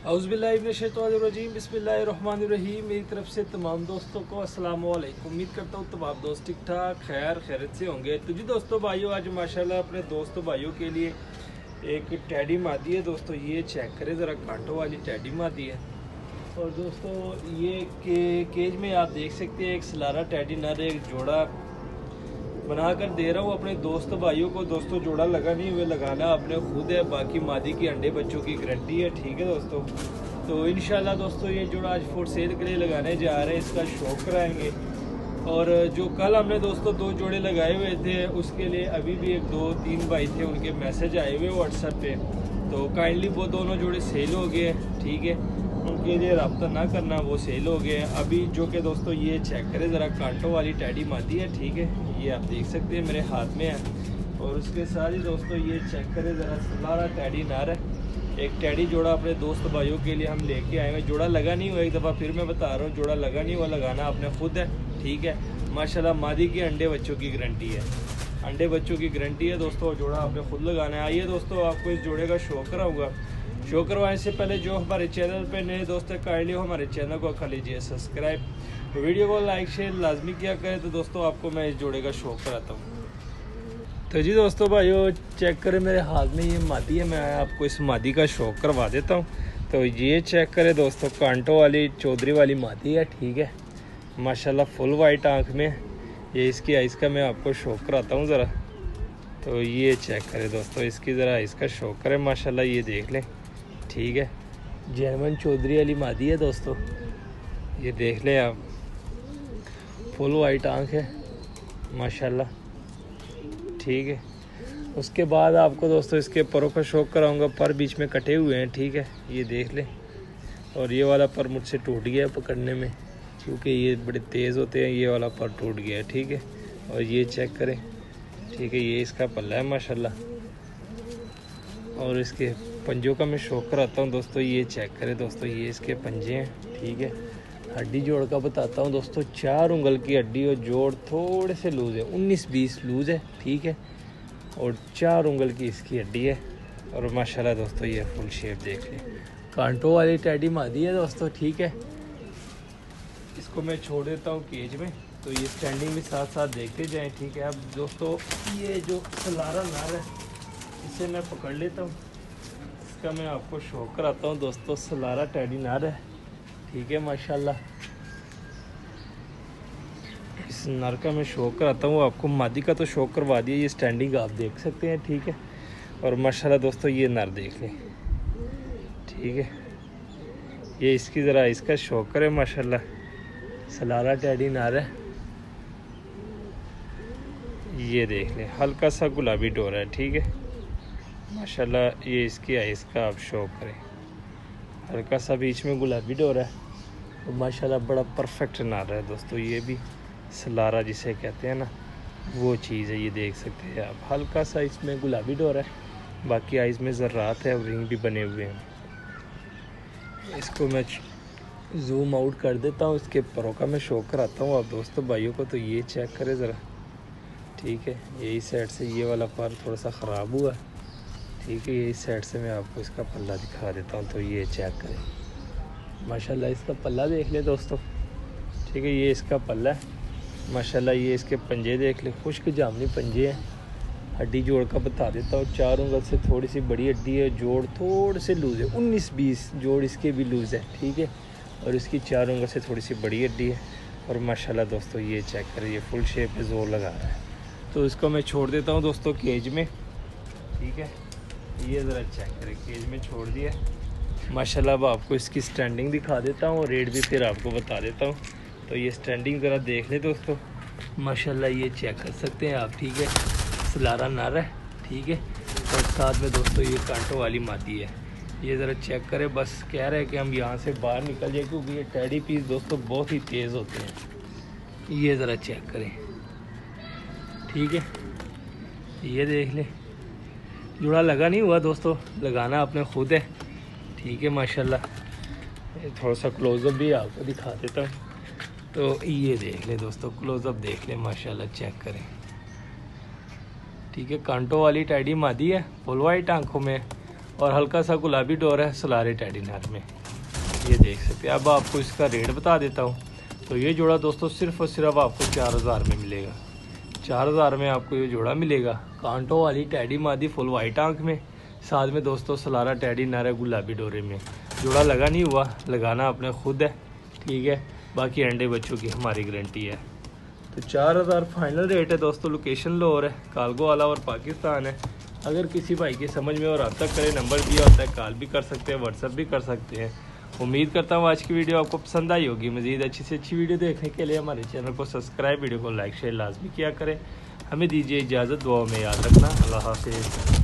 औज़ुबिल्लाहिमिनश्शैतानिर्रजीम बिस्मिल्लाहिर्रहमानिर्रहीम। मेरी तरफ से तमाम दोस्तों को अस्सलाम वालेकुम। उम्मीद करता हूँ तमाम दोस्त ठीक ठाक खैरियत से होंगे। तो जी दोस्तों भाइयों, आज माशाल्लाह अपने दोस्तों भाइयों के लिए एक टैडी मादी है दोस्तों। ये चेक करें ज़रा, कांटों वाली टैडी मादी है। और दोस्तों ये केज में आप देख सकते हैं एक सलारा टैडी नर एक जोड़ा बना कर दे रहा हूँ अपने दोस्त भाइयों को। दोस्तों जोड़ा लगा नहीं हुए, लगाना आपने खुद है। बाकी मादी की अंडे बच्चों की गारंटी है, ठीक है दोस्तों। तो इंशाल्लाह दोस्तों ये जोड़ा आज फॉर सेल के लिए लगाने जा रहे हैं, इसका शौक कराएंगे। और जो कल हमने दोस्तों 2 जोड़े लगाए हुए थे, उसके लिए अभी भी 1-2-3 भाई थे, उनके मैसेज आए हुए व्हाट्सएप पे। तो काइंडली वो दोनों जोड़े सेल हो गए, ठीक है। उनके लिए रब्ता ना करना, वो सेल हो गए अभी। जो कि दोस्तों ये चेक करें ज़रा, कांटों वाली टैडी मादी है, ठीक है। ये आप देख सकते हैं मेरे हाथ में है। और उसके साथ ही दोस्तों ये चेक करें ज़रा, सलारा टैडी नर है। एक टैडी जोड़ा अपने दोस्त भाइयों के लिए हम लेके आए हैं। जोड़ा लगा नहीं हुआ, एक दफ़ा फिर मैं बता रहा हूँ, जोड़ा लगा नहीं हुआ, लगाना आपने खुद है, ठीक है। माशाल्लाह मादी की अंडे बच्चों की गारंटी है, अंडे बच्चों की गारंटी है दोस्तों। जोड़ा आपने खुद लगाना है। आइए दोस्तों आपको इस जोड़े का शौक कराऊंगा। शो करवाने से पहले जो हमारे चैनल पे नए दोस्त हैं, काइंडली हो हमारे चैनल को कर लीजिए सब्सक्राइब, वीडियो को लाइक शेयर लाजमी किया करें। तो दोस्तों आपको मैं इस जोड़े का शौक कराता हूँ। तो जी दोस्तों भाइयों, चेक करें मेरे हाथ में ये मादी है। मैं आपको इस मादी का शौक करवा देता हूँ। तो ये चेक करें दोस्तों, कांटों वाली चौधरी वाली मादी है, ठीक है। माशाल्लाह फुल वाइट आँख में। ये इसकी आइस का मैं आपको शौक कराता हूँ ज़रा। तो ये चेक करें दोस्तों, इसकी ज़रा इसका शौक करें। माशाल्लाह ये देख लें, ठीक है। जैनवन चौधरी वाली मादी है दोस्तों, ये देख लें आप, फुल वाइट आँख है माशाल्लाह, ठीक है। उसके बाद आपको दोस्तों इसके परों का शौक कराऊंगा। पर बीच में कटे हुए हैं, ठीक है, ये देख लें। और ये वाला पर मुझसे टूट गया पकड़ने में, क्योंकि ये बड़े तेज़ होते हैं। ये वाला पर टूट गया है, ठीक है। और ये चेक करें, ठीक है, ये इसका पल्ला है माशाल्लाह। और इसके पंजों का मैं शौक कराता हूँ दोस्तों। ये चेक करें दोस्तों, ये इसके पंजे हैं, ठीक है। हड्डी जोड़ का बताता हूँ दोस्तों, 4 उंगल की हड्डी और जोड़ थोड़े से लूज़ है, 19-20 लूज़ है, ठीक है। और 4 उंगल की इसकी हड्डी है। और माशाल्लाह दोस्तों ये फुल शेप देख लें, कांटों वाली टैडी मादी है दोस्तों, ठीक है। इसको मैं छोड़ देता हूँ केज में, तो ये स्टैंडिंग भी साथ साथ देखते जाएँ, ठीक है। अब दोस्तों ये जो सलारा नर है, इसे मैं पकड़ लेता हूँ, इसका मैं आपको शौक कराता हूँ दोस्तों। सलारा टैडी नर है, ठीक है माशाल्लाह। इस नर का मैं शौक कराता हूँ आपको। मादी का तो शौक करवा दिया, ये स्टैंडिंग आप देख सकते हैं, ठीक है। और माशाल्लाह दोस्तों ये नर देख लें, ठीक है। ये इसकी ज़रा इसका शौक करें माशाल्लाह। सलारा टैडी नर है, ये देख लें, हल्का सा गुलाबी डोरा है, ठीक है माशाल्लाह। ये इसकी आइस का आप शौक करें, हल्का सा बीच में गुलाबी डोरा है। तो माशाल्लाह बड़ा परफेक्ट नर है दोस्तों। ये भी सलारा जिसे कहते हैं ना, वो चीज़ है। ये देख सकते हैं आप, हल्का सा इसमें गुलाबी डोरा है, बाकी आइस में ज़र्रात है और रिंग भी बने हुए हैं। इसको मैं जूम आउट कर देता हूँ, इसके परों का मैं शौक कराता हूँ आप दोस्तों भाइयों को। तो ये चेक करें ज़रा, ठीक है। यही साइड से ये वाला पर थोड़ा सा ख़राब हुआ, ठीक है। यही साइड से मैं आपको इसका पल्ला दिखा देता हूँ। तो ये चेक करें माशाल्लाह, इसका पल्ला देख ले दोस्तों, ठीक है। ये इसका पल्ला है माशाल्लाह। ये इसके पंजे देख ले, खुश्क जामनी पंजे हैं। हड्डी जोड़ का बता देता हूँ, 4 उंगल से थोड़ी सी बड़ी हड्डी है, जोड़ थोड़े से लूज़ है, 19-20 जोड़ इसके भी लूज़ है, ठीक है। और इसकी 4 उंगल से थोड़ी सी बड़ी हड्डी है। और माशाल्लाह दोस्तों ये चेक करें, ये फुल शेप पे जोर लगा रहा है। तो इसको मैं छोड़ देता हूँ दोस्तों केज में, ठीक है। ये ज़रा चेक करें, केज में छोड़ दिया माशाल्लाह। अब आपको इसकी स्टैंडिंग दिखा देता हूँ, रेट भी फिर आपको बता देता हूँ। तो ये स्टैंडिंग ज़रा देख लें दोस्तों, माशाल्लाह ये चेक कर सकते हैं आप, ठीक है। सलारा नर है, ठीक है। और साथ में दोस्तों ये कांटों वाली मादी है। ये ज़रा चेक करें, बस कह रहे हैं कि हम यहाँ से बाहर निकल जाए, क्योंकि ये टैडी पीस दोस्तों बहुत ही तेज़ होते हैं। ये ज़रा चेक करें, ठीक है। ये देख लें, जुड़ा लगा नहीं हुआ दोस्तों, लगाना आपने खुद है, ठीक है माशाल्लाह। थोड़ा सा क्लोज़अप भी आपको दिखा देता हूँ। तो ये देख लें दोस्तों, क्लोज़अप देख लें माशाल्लाह, चेक करें, ठीक है। कांटों वाली टैडी मादी है, फुल वाइट आंखों में। और हल्का सा गुलाबी डोर है सलारे टेडी नर में, ये देख सकते हैं। अब आपको इसका रेट बता देता हूँ। तो ये जोड़ा दोस्तों सिर्फ और सिर्फ आपको 4000 में मिलेगा। 4000 में आपको ये जोड़ा मिलेगा। कांटों वाली टैडी मादी फुल वाइट आंख में, साथ में दोस्तों सलारा टैडी नर है गुलाबी डोरे में। जोड़ा लगा नहीं हुआ, लगाना आपने खुद है, ठीक है। बाकी अंडे बच्चों की हमारी गारंटी है। तो 4000 फाइनल रेट है दोस्तों। लोकेशन लाहौर है, कालगो वाला और पाकिस्तान है। अगर किसी भाई की समझ में और रब्ता करें, नंबर दिया होता है, कॉल भी कर सकते हैं, व्हाट्सअप भी कर सकते हैं। उम्मीद करता हूँ आज की वीडियो आपको पसंद आई होगी। मज़ीद अच्छी से अच्छी वीडियो देखने के लिए हमारे चैनल को सब्सक्राइब, वीडियो को लाइक शेयर लाजमी किया करें। हमें दीजिए इजाज़त, दुआ में याद रखना। अल्लाह हाफिज़।